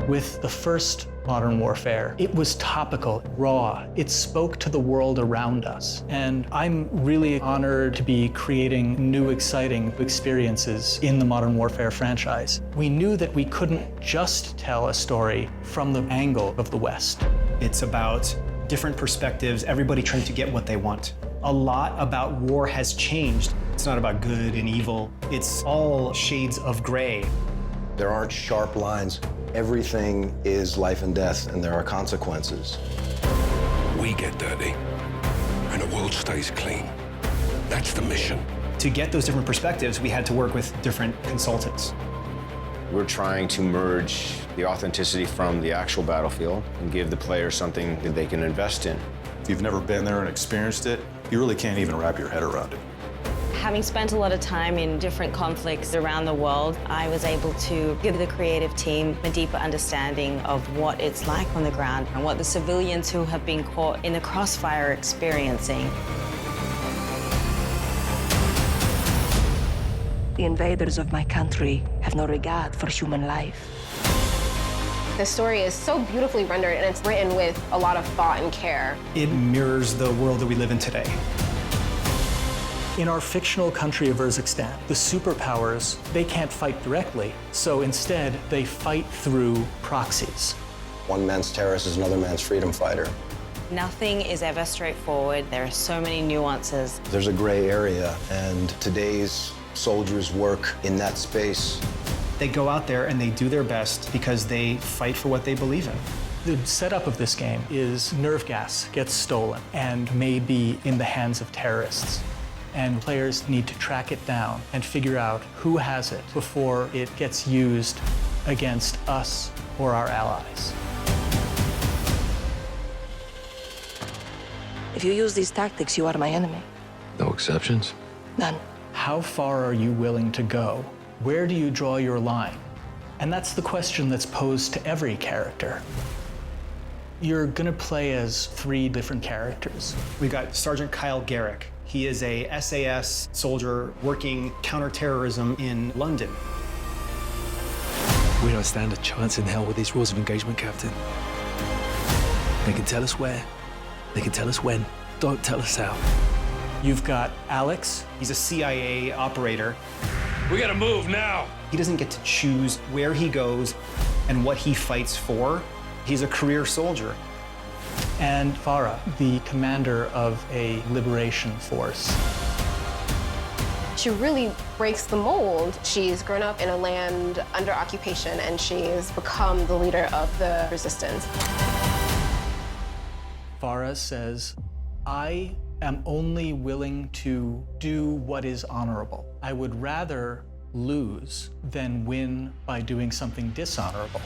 With the first Modern Warfare, it was topical, raw. It spoke to the world around us. And I'm really honored to be creating new, exciting experiences in the Modern Warfare franchise. We knew that we couldn't just tell a story from the angle of the West. It's about different perspectives, everybody trying to get what they want. A lot about war has changed. It's not about good and evil. It's all shades of gray. There aren't sharp lines. Everything is life and death, and there are consequences. We get dirty, and the world stays clean. That's the mission. To get those different perspectives, we had to work with different consultants. We're trying to merge the authenticity from the actual battlefield and give the player something that they can invest in. If you've never been there and experienced it, you really can't even wrap your head around it. Having spent a lot of time in different conflicts around the world, I was able to give the creative team a deeper understanding of what it's like on the ground and what the civilians who have been caught in the crossfire are experiencing. The invaders of my country have no regard for human life. The story is so beautifully rendered, and it's written with a lot of thought and care. It mirrors the world that we live in today. In our fictional country of Urzikstan, the superpowers, they can't fight directly, so instead they fight through proxies. One man's terrorist is another man's freedom fighter. Nothing is ever straightforward. There are so many nuances. There's a gray area, and today's soldiers work in that space. They go out there and they do their best because they fight for what they believe in. The setup of this game is nerve gas gets stolen and may be in the hands of terrorists. And players need to track it down and figure out who has it before it gets used against us or our allies. If you use these tactics, you are my enemy. No exceptions? None. How far are you willing to go? Where do you draw your line? And that's the question that's posed to every character. You're gonna play as 3 different characters. We've got Sergeant Kyle Garrick. He is a SAS soldier working counterterrorism in London. We don't stand a chance in hell with these rules of engagement, Captain. They can tell us where, they can tell us when, don't tell us how. You've got Alex. He's a CIA operator. We gotta move now! He doesn't get to choose where he goes and what he fights for. He's a career soldier. And Farah, the commander of a liberation force. She really breaks the mold. She's grown up in a land under occupation, and she's become the leader of the resistance. Farah says, I am only willing to do what is honorable. I would rather lose than win by doing something dishonorable.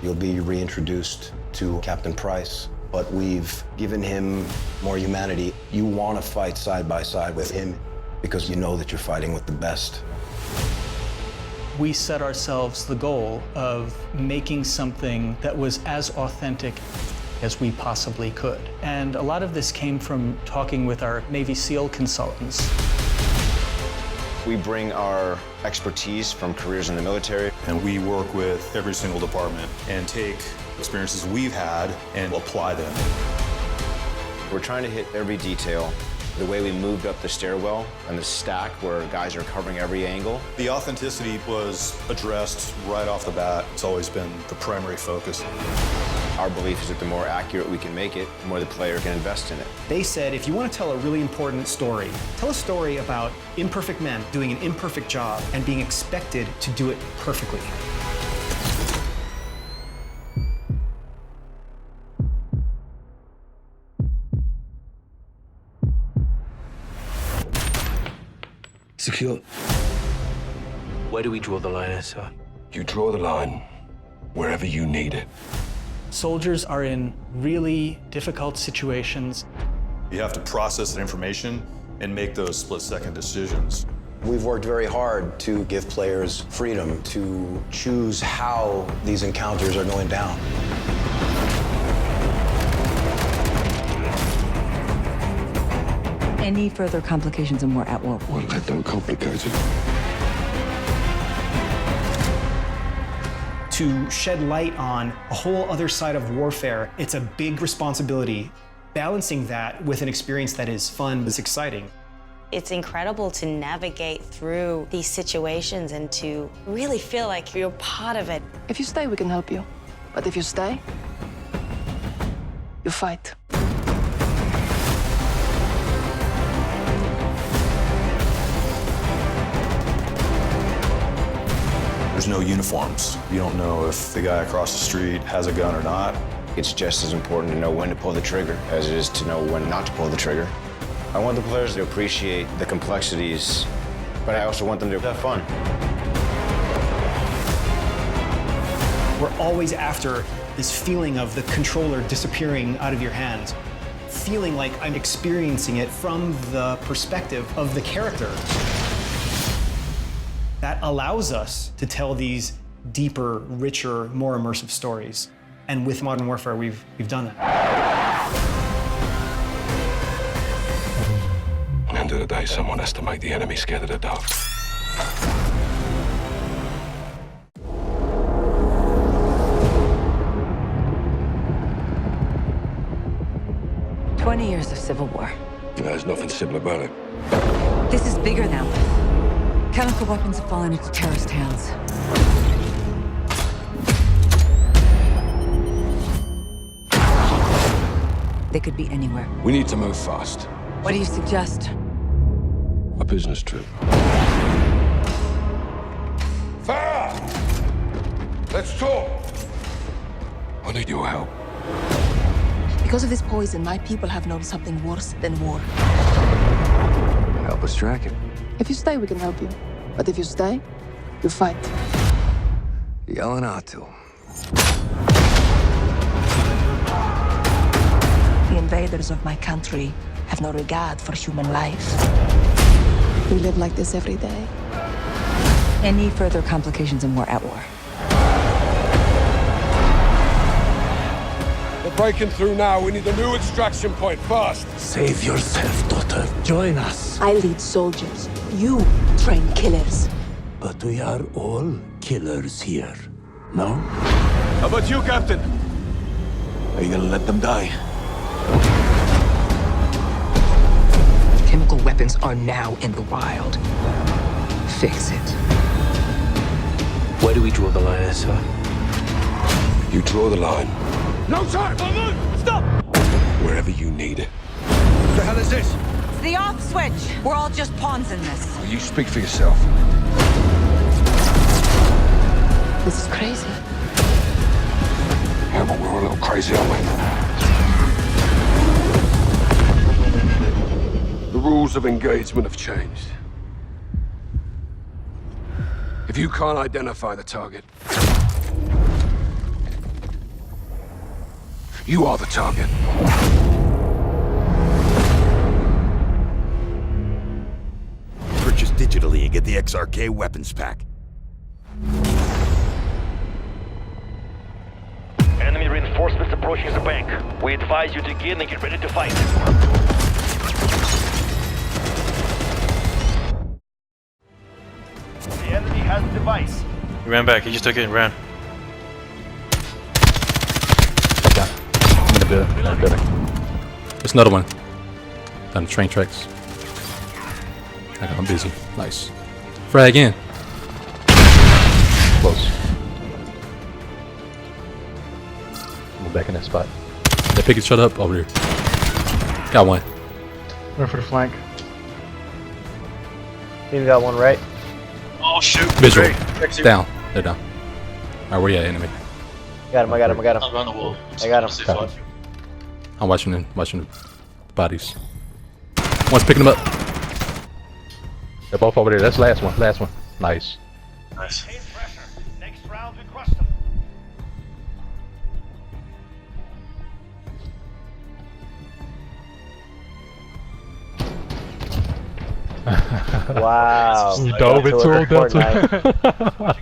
You'll be reintroduced to Captain Price, but we've given him more humanity. You want to fight side by side with him because you know that you're fighting with the best. We set ourselves the goal of making something that was as authentic as we possibly could. And a lot of this came from talking with our Navy SEAL consultants. We bring our expertise from careers in the military. And we work with every single department and take experiences we've had and apply them. We're trying to hit every detail. The way we moved up the stairwell and the stack where guys are covering every angle. The authenticity was addressed right off the bat. It's always been the primary focus. Our belief is that the more accurate we can make it, the more the player can invest in it. They said, if you want to tell a really important story, tell a story about imperfect men doing an imperfect job and being expected to do it perfectly. Secure. Where do we draw the line, sir? You draw the line wherever you need it. Soldiers are in really difficult situations. You have to process that information and make those split-second decisions. We've worked very hard to give players freedom to choose how these encounters are going down. Any further complications and we're at war. Well, let them complicate it. to shed light on a whole other side of warfare. It's a big responsibility. Balancing that with an experience that is fun, is exciting. It's incredible to navigate through these situations and to really feel like you're part of it. If you stay, we can help you. But if you stay, you fight. There's no uniforms. You don't know if the guy across the street has a gun or not. It's just as important to know when to pull the trigger as it is to know when not to pull the trigger. I want the players to appreciate the complexities, but I also want them to have fun. We're always after this feeling of the controller disappearing out of your hands, feeling like I'm experiencing it from the perspective of the character. That allows us to tell these deeper, richer, more immersive stories. And with Modern Warfare, we've done that. At the end of the day, someone has to make the enemy scared of the dark. Years of civil war. There's nothing simple about it. This is bigger now. Chemical weapons have fallen into terrorist hands. They could be anywhere. We need to move fast. What do you suggest? A business trip. Farah! Let's talk! I need your help. Because of this poison, my people have known something worse than war. Help us track it. If you stay, we can help you. But if you stay, you fight. Yelling out to him. The invaders of my country have no regard for human life. We live like this every day. Any further complications and we're at war. We're breaking through now. We need a new extraction point fast. Save yourself, daughter. Join us. I lead soldiers. You train killers. But we are all killers here, no? How about you, Captain? Are you gonna let them die? Chemical weapons are now in the wild. Fix it. Where do we draw the line, sir? You draw the line. No time! Stop! Wherever you need it. What the hell is this? It's the off switch. We're all just pawns in this. Will you speak for yourself? This is crazy. Yeah, but we're a little crazy, aren't we? The rules of engagement have changed. If you can't identify the target, you are the target. Purchase digitally and get the XRK weapons pack. Enemy reinforcements approaching the bank. We advise you to get in and get ready to fight. The enemy has the device. He ran back. He just took it and ran. There's another one. Down the train tracks. Okay, I'm busy. Nice. Frag in. Close. We're back in that spot. They pick each other up over there. Got one. Run for the flank. Even got one right. Oh shoot! Visual. Down. They're down. Alright, where you at, enemy? Got him, I got him, I got him. I'm on the wall. I got him. I'm watching the bodies. One's picking them up. They're both over there. That's the last one. Last one. Nice. Nice. Next round we crush them. Wow. You dove into him, Fortnite.